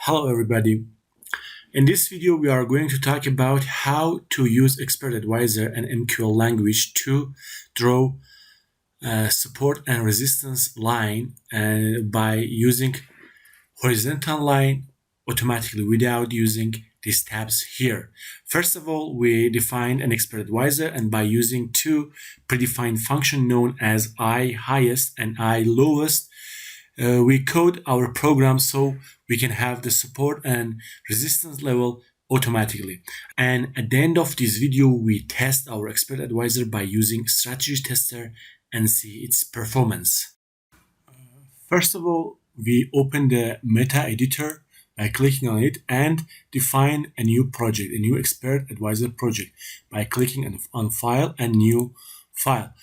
Hello everybody. In this video we are going to talk about how to use Expert Advisor and MQL language to draw support and resistance line by using horizontal line automatically without using these tabs here. First of all, we define an Expert Advisor, and by using two predefined functions known as I-highest and I-lowest, we code our program so we can have the support and resistance level automatically. And at the end of this video, we test our Expert Advisor by using strategy tester and see its performance. First of all, we open the meta editor by clicking on it and define a new project, a new Expert Advisor project by clicking on File and New File.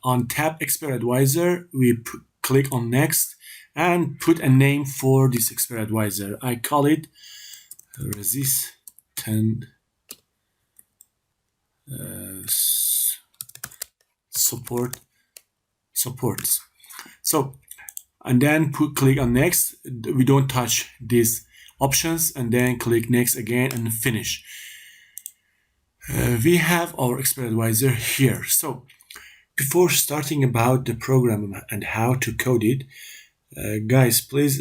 On tab Expert Advisor, we click on Next and put a name for this Expert Advisor. I call it Resistant Supports. So, and then click on Next. We don't touch these options, and then click Next again and finish. We have our Expert Advisor here. So before starting about the program and how to code it, guys, please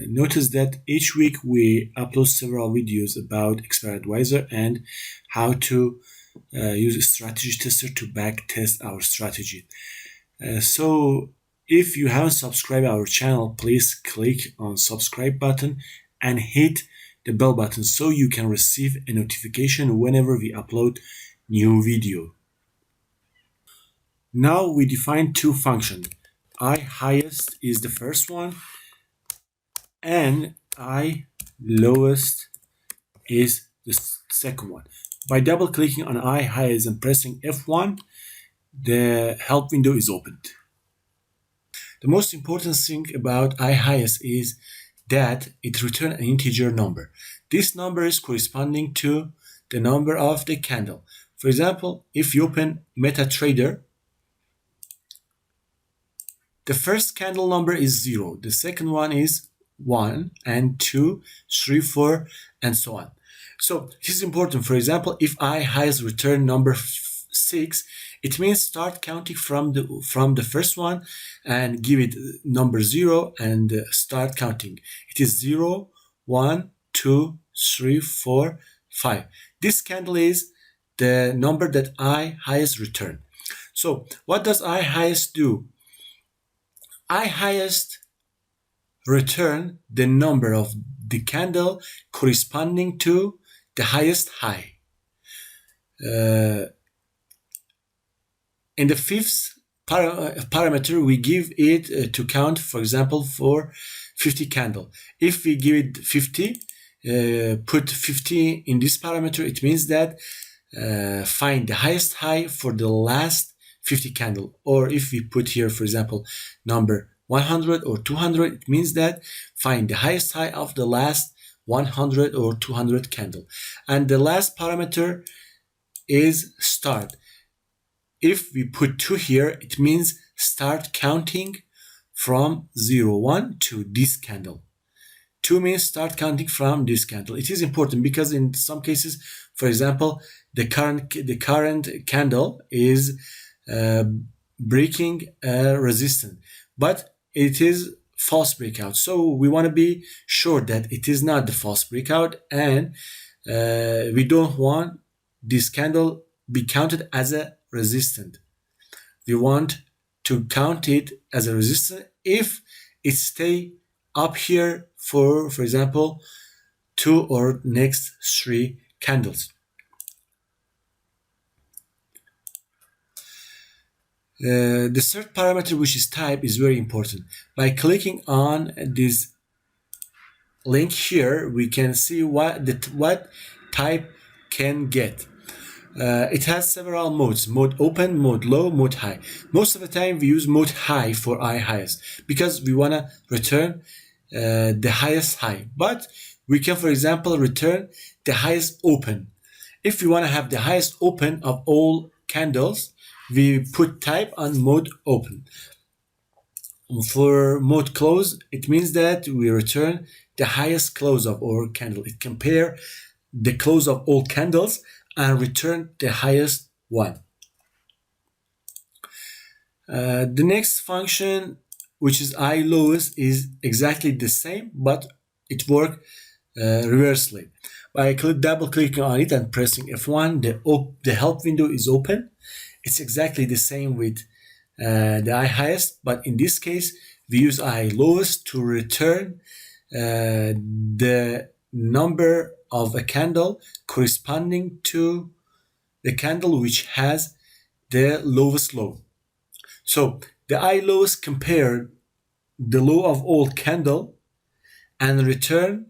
notice that each week we upload several videos about Expert Advisor and how to use a strategy tester to back test our strategy. So if you haven't subscribed our channel, please click on subscribe button and hit the bell button so you can receive a notification whenever we upload new video. Now we define two functions. I-highest is the first one and I-lowest is the second one. By double clicking on I-highest and pressing F1, the help window is opened. The most important thing about I-highest is that it returns an integer number. This number is corresponding to the number of the candle. For example, if you open MetaTrader, the first candle number is 0, the second one is 1 and 2, 3, 4, and so on. So this is important. For example, if I-highest return number 6, it means start counting from the first one and give it number 0 and start counting. It is 0, 1, 2, 3, 4, 5. This candle is the number that I-highest return. So what does I-highest do? I-highest return the number of the candle corresponding to the highest high. In the fifth parameter, we give it to count, for example, for 50 candle. If we give it 50, put 50 in this parameter, it means that find the highest high for the last 50 candle. Or if we put here, for example, number 100 or 200, it means that find the highest high of the last 100 or 200 candle. And the last parameter is start. If we put 2 here, it means start counting from 0, 1 to this candle. 2 means start counting from this candle. It is important because in some cases, for example, the current candle is breaking a resistance, but it is false breakout. So we want to be sure that it is not the false breakout, and we don't want this candle be counted as a resistant. We want to count it as a resistance if it stay up here for example 2 or next 3 candles. The third parameter, which is type, is very important. By clicking on this link here, we can see what type can get. It has several modes: mode open, mode low, mode high. Most of the time we use mode high for I-highest because we want to return the highest high, but we can, for example, return the highest open. If we want to have the highest open of all candles, we put type on mode open. For mode close, it means that we return the highest close of our candle. It compare the close of all candles and return the highest one. The next function, which is I lowest, is exactly the same, but it works reversely. By double clicking on it and pressing F1, the help window is open. It's exactly the same with the I highest, but in this case, we use I lowest to return the number of a candle corresponding to the candle which has the lowest low. So the I lowest compare the low of all candle and return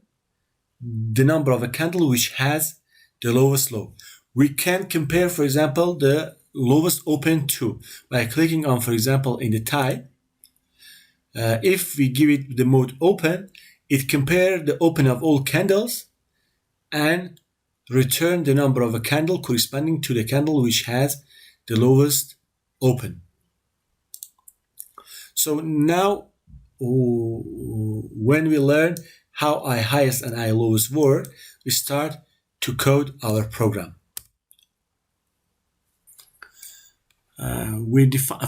the number of a candle which has the lowest low. We can compare, for example, the lowest open to by clicking on, for example, in the tie. If we give it the mode open, it compare the open of all candles and return the number of a candle corresponding to the candle which has the lowest open. So now when we learn how I highest and I lowest work, we start to code our program.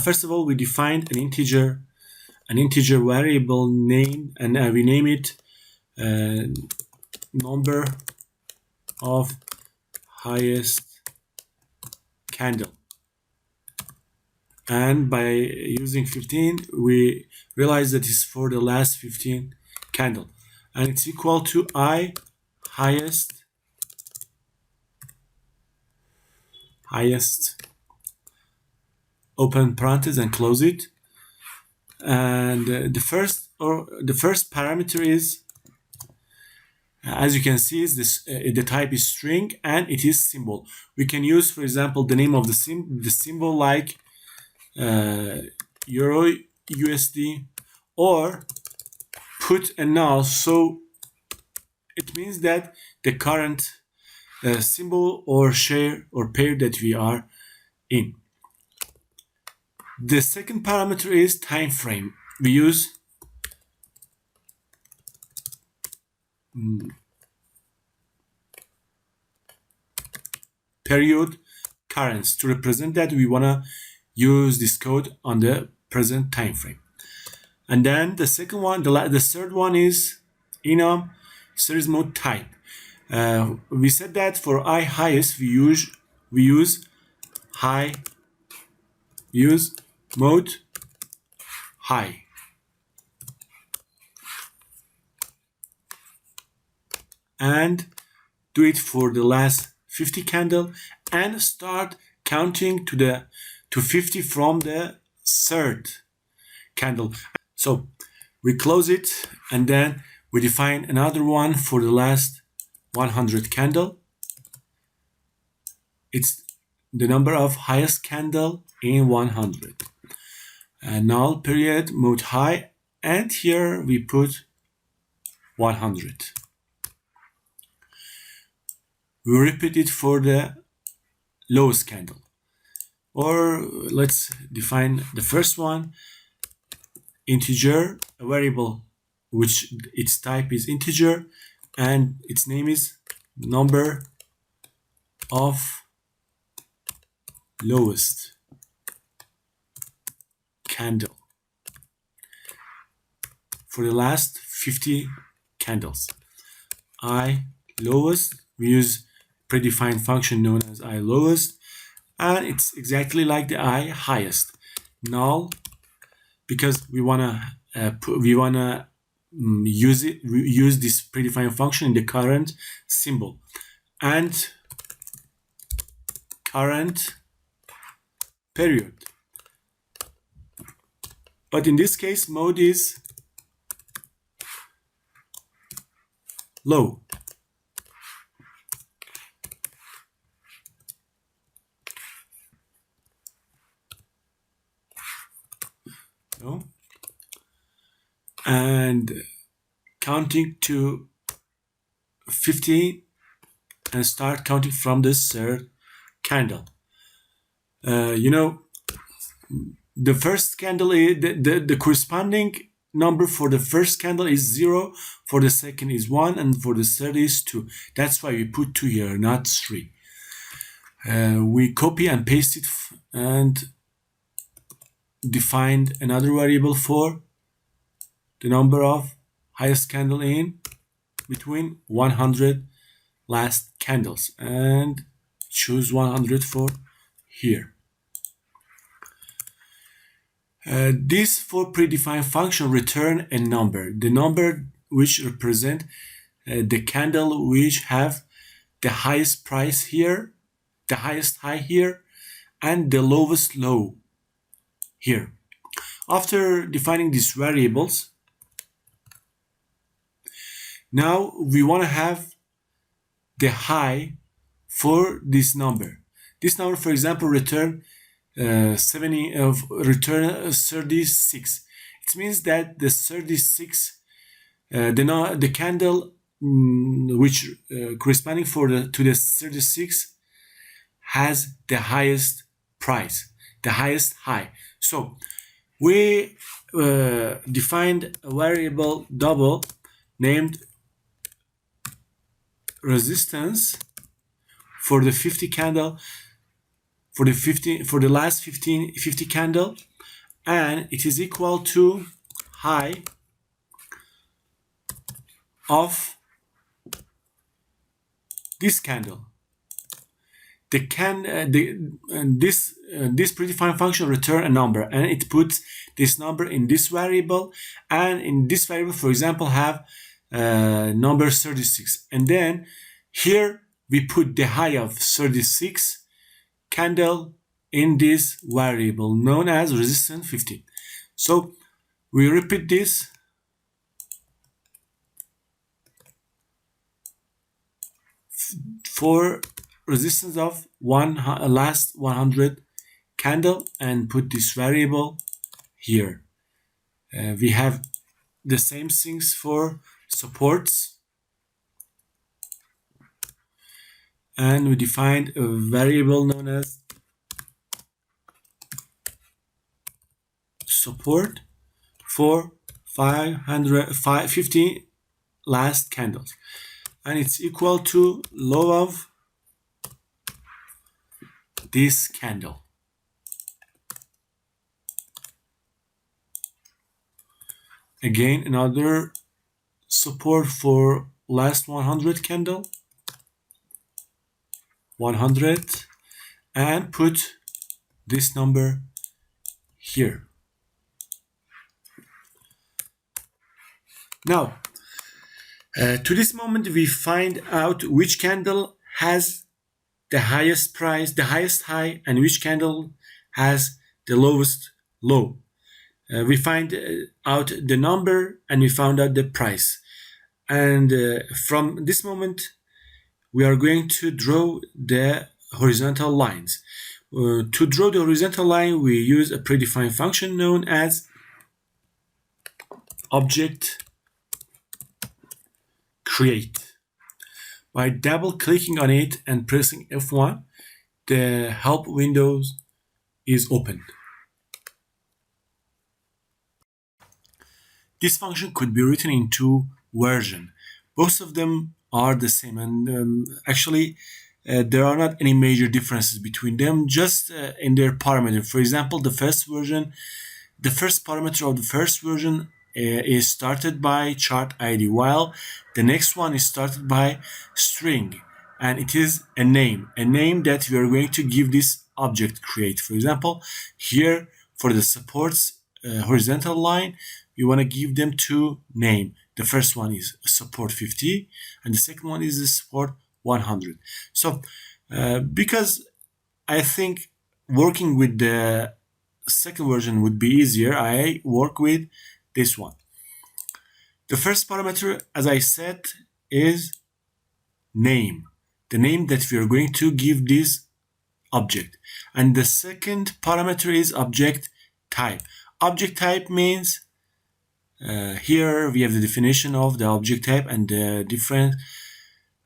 First of all, we defined an integer variable name, and we name it number of highest candle. And by using 15, we realize that it's for the last 15 candle, and it's equal to I highest open parenthesis and close it. And the first parameter is, as you can see, is this the type is string and it is symbol. We can use, for example, the name of the symbol like Euro, USD, or put a null, so it means that the current symbol or share or pair that we are in. The second parameter is time frame. We use period currents to represent that we want to use this code on the present time frame. And then the second one, the third one is enum series mode type. We said that for I highest we use mode high. And do it for the last 50 candle and start counting to 50 from the third candle. So we close it and then we define another one for the last 100 candle. It's the number of highest candle in 100. Null period mode high, and here we put 100. We repeat it for the lowest candle. Or let's define the first one, integer, a variable which its type is integer and its name is number of lowest candle for the last 50 candles. I lowest, we use predefined function known as I lowest, and it's exactly like the I highest. Null, because we wanna use this predefined function in the current symbol, and current period. But in this case, mode is low. No. And counting to 50 and start counting from the third candle. the first candle is the corresponding number for the first candle is 0, for the second is 1, and for the third is 2. That's why we put 2 here, not 3. We copy and paste it and defined another variable for the number of highest candle in between 100 last candles, and choose 100 for here. This for predefined function return a number, the number which represent the candle which have the highest price here, the highest high here, and the lowest low here. After defining these variables, now we want to have the high for this number. This number, for example, return 36. It means that the 36, the candle which corresponding to the 36 has the highest price, the highest high. So we defined a variable double named resistance for the 50 candle, for the last 50 candle, and it is equal to high of this candle. This predefined function return a number, and it puts this number in this variable, and in this variable, for example, have number 36, and then here we put the high of 36 candle in this variable known as resistance 15. So we repeat this for resistance of last 100 candle and put this variable here. We have the same things for supports, and we defined a variable known as support for 50 last candles, and it's equal to low of this candle. Again, another support for last 100 candle, 100, and put this number here. Now, to this moment, we find out which candle has the highest price, the highest high, and which candle has the lowest low. We find out the number, and we found out the price. And from this moment, we are going to draw the horizontal lines. To draw the horizontal line, we use a predefined function known as object create. By double clicking on it and pressing F1, the help window is opened. This function could be written in two versions. Both of them are the same, and actually there are not any major differences between them, just in their parameter. For example, the first parameter of the first version is started by chart ID, while the next one is started by string, and it is a name that we are going to give this object create. For example, here for the supports horizontal line, we want to give them two name. The first one is support 50, and the second one is the support 100. So because I think working with the second version would be easier, I work with this one. The first parameter, as I said, is name, the name that we are going to give this object. And the second parameter is object type. Object type means here we have the definition of the object type and the different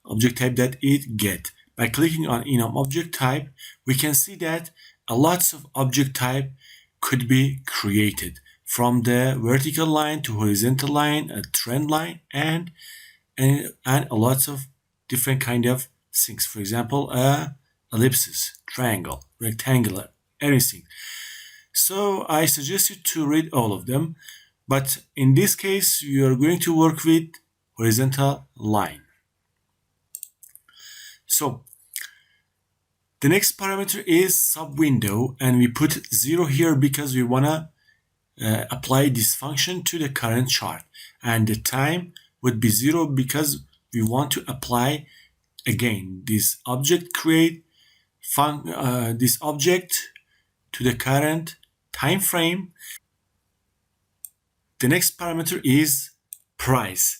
object type that it get. By clicking on enum object type, we can see that a lots of object type could be created from the vertical line to horizontal line, a trend line, and a lots of different kind of things. For example, ellipsis, triangle, rectangular, anything. So I suggest you to read all of them, but in this case you are going to work with horizontal line. So the next parameter is sub window, and we put 0 here because we wanna apply this function to the current chart, and the time would be 0 because we want to apply again this object create this object to the current time frame. The next parameter is price.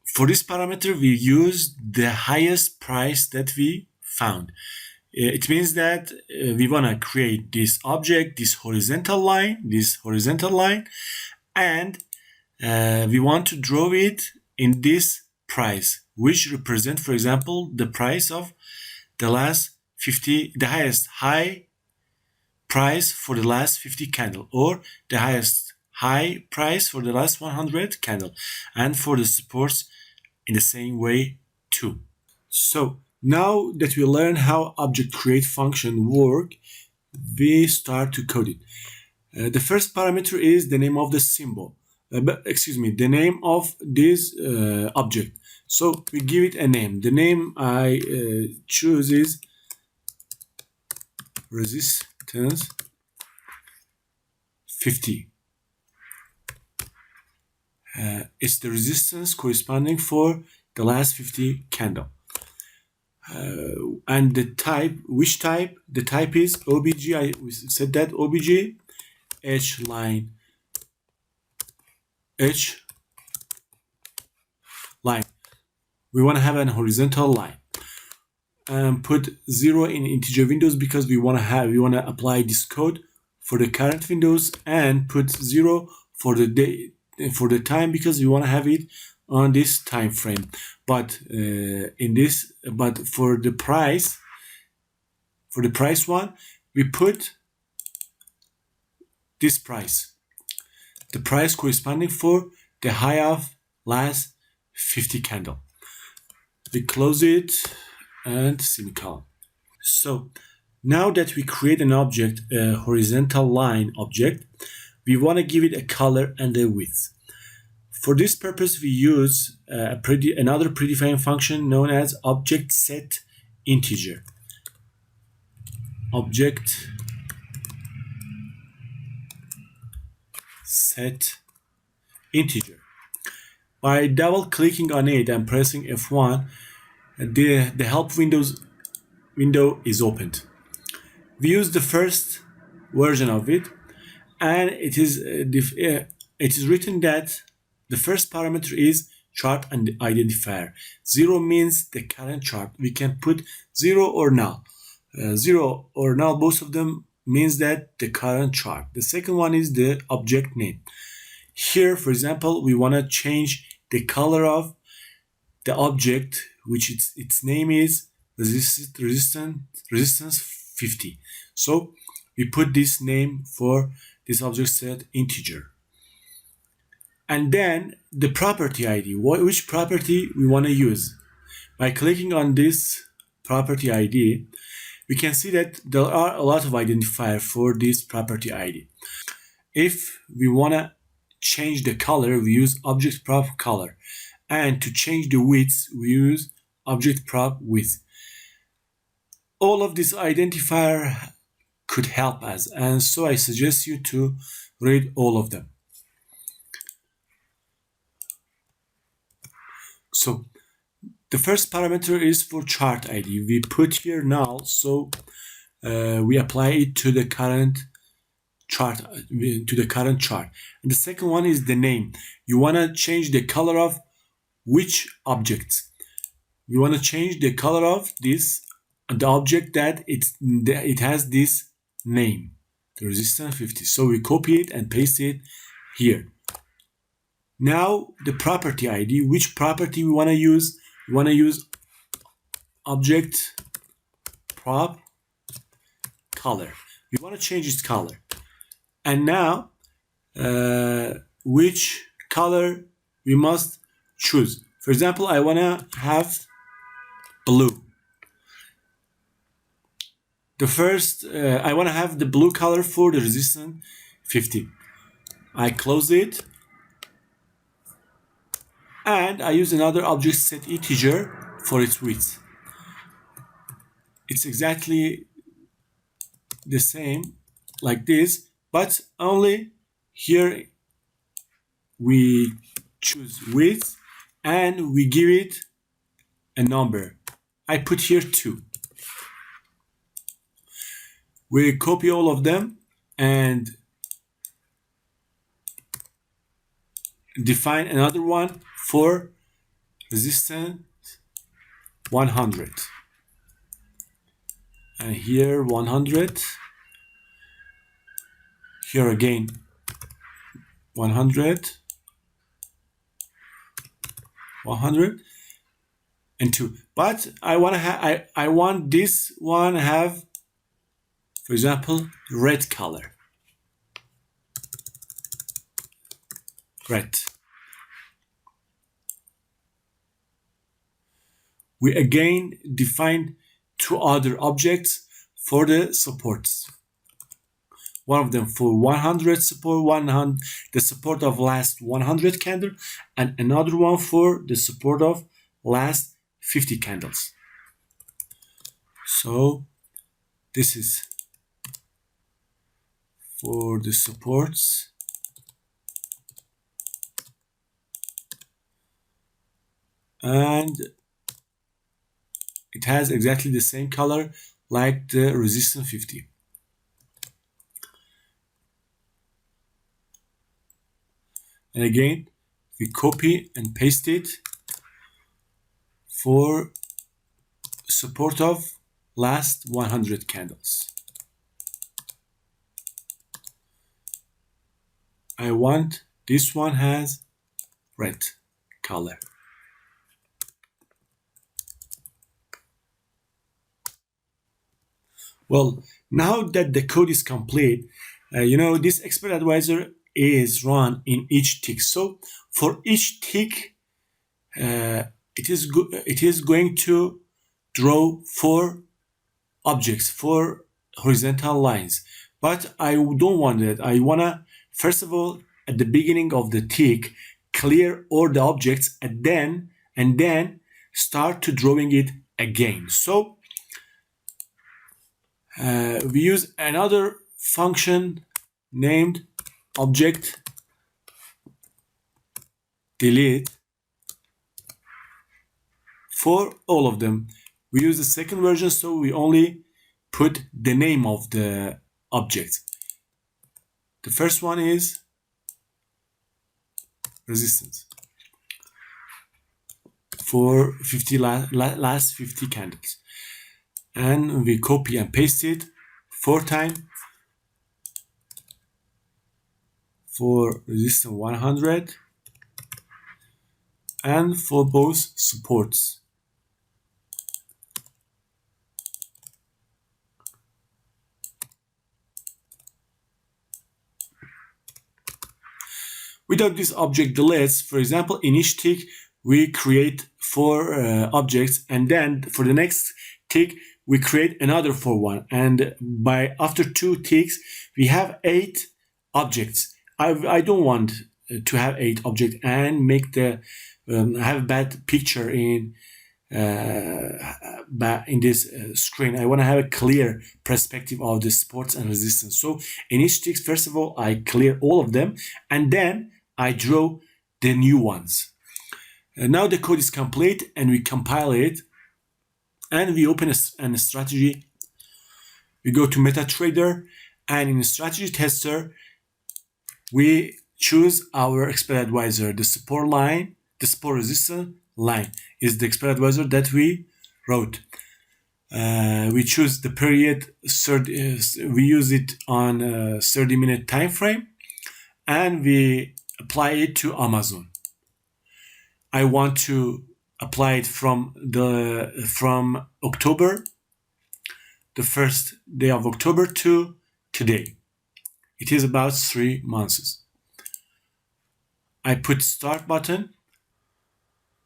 For this parameter we use the highest price that we found. It means that we want to create this object, this horizontal line, and we want to draw it in this price, which represent, for example, the price of the last 50, the highest high price for the last 50 candle, or the highest high price for the last 100 candle, and for the supports in the same way too. So now that we learn how object create function work, we start to code it. The first parameter is the name of the symbol. The name of this object. So we give it a name. The name I choose is resistance 50. It's the resistance corresponding for the last 50 candle. And the type, which type? The type is OBJ. We said that OBJ H line. We want to have an horizontal line. Put 0 in integer windows because we want to apply this code for the current windows, and put 0 for the day, for the time, because we want to have it on this time frame. But for the price one, we put this price, the price corresponding for the high of last 50 candle. We close it and semicolon. So now that we create an object, a horizontal line object, we want to give it a color and a width. For this purpose, we use another predefined function known as object set integer. Object set integer. By double clicking on it and pressing F1, the help window is opened. We use the first version of it, and it is written that the first parameter is chart and identifier. 0 means the current chart. We can put 0 or null. 0 or null, both of them means that the current chart. The second one is the object name. Here, for example, we want to change the color of the object, which its name is resistance 50. So we put this name for this object set integer. And then the property ID, which property we want to use. By clicking on this property ID, we can see that there are a lot of identifiers for this property ID. If we want to change the color, we use object prop color. And to change the width, we use object prop width. All of these identifiers could help us, and so I suggest you to read all of them. So the first parameter is for chart ID. We put here null, so we apply it to the current chart. And the second one is the name. You want to change the color of which objects. We want to change the color of the object that it has this name, the resistance 50. So we copy it and paste it here. Now the property ID, which property we want to use? We want to use object prop color. We want to change its color. And now, which color we must choose. For example, I want to have blue. The first, I want to have the blue color for the resistance 50. I close it. And I use another object set integer for its width. It's exactly the same like this, but only here we choose width and we give it a number. I put here 2. We copy all of them and define another one for resistance 100. And here 100. Here again 100. 100 and 2. But I want to have I want this one have, for example, red color. Red. We again define 2 other objects for the supports. One of them for 100 support, 100 the support of last 100 candle, and another one for the support of last 50 candles. So this is for the supports. And it has exactly the same color like the resistance 50. And again, we copy and paste it for support of last 100 candles. I want this one has red color. Well, now that the code is complete, this expert advisor is run in each tick. So for each tick, it is going to draw 4 objects, 4 horizontal lines. But I don't want that. I wanna first of all at the beginning of the tick clear all the objects and then start to drawing it again. So we use another function named object delete for all of them. We use the second version, so we only put the name of the object. The first one is resistance for 50 last 50 candles, and we copy and paste it 4 times for resistance 100 and for both supports. Without this object deletes, for example, in each tick we create 4 objects, and then for the next tick we create another 4 one, and after 2 ticks we have 8 objects. I don't want to have 8 objects and make the have a bad picture in this screen. I want to have a clear perspective of the supports and resistance. So in each tick, first of all, I clear all of them, and then I draw the new ones. Now the code is complete, and we compile it, and we open a strategy. We go to MetaTrader, and in the strategy tester, we choose our expert advisor. The support line, the support resistance line is the expert advisor that we wrote. We choose the period, we use it on a 30-minute time frame, and we apply it to Amazon. I want to apply it from October, the first day of October to today. it is about 3 months. I put start button.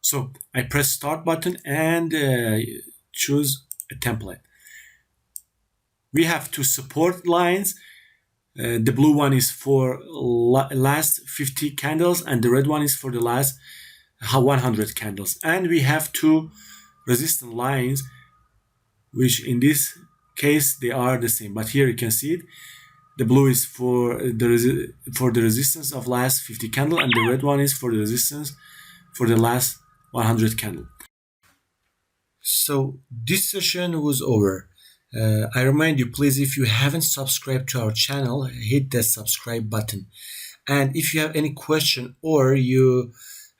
So I press start button and choose a template. We have two support lines. The blue one is for last 50 candles and the red one is for the last 100 candles. And we have two resistance lines, which in this case they are the same. But here you can see it. The blue is for the resistance of last 50 candle and the red one is for the resistance for the last 100 candle. So this session was over. I remind you, please, if you haven't subscribed to our channel, hit that subscribe button. And if you have any question or you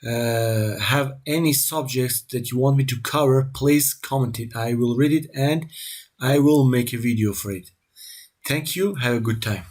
have any subjects that you want me to cover, please comment it. I will read it and I will make a video for it. Thank you. Have a good time.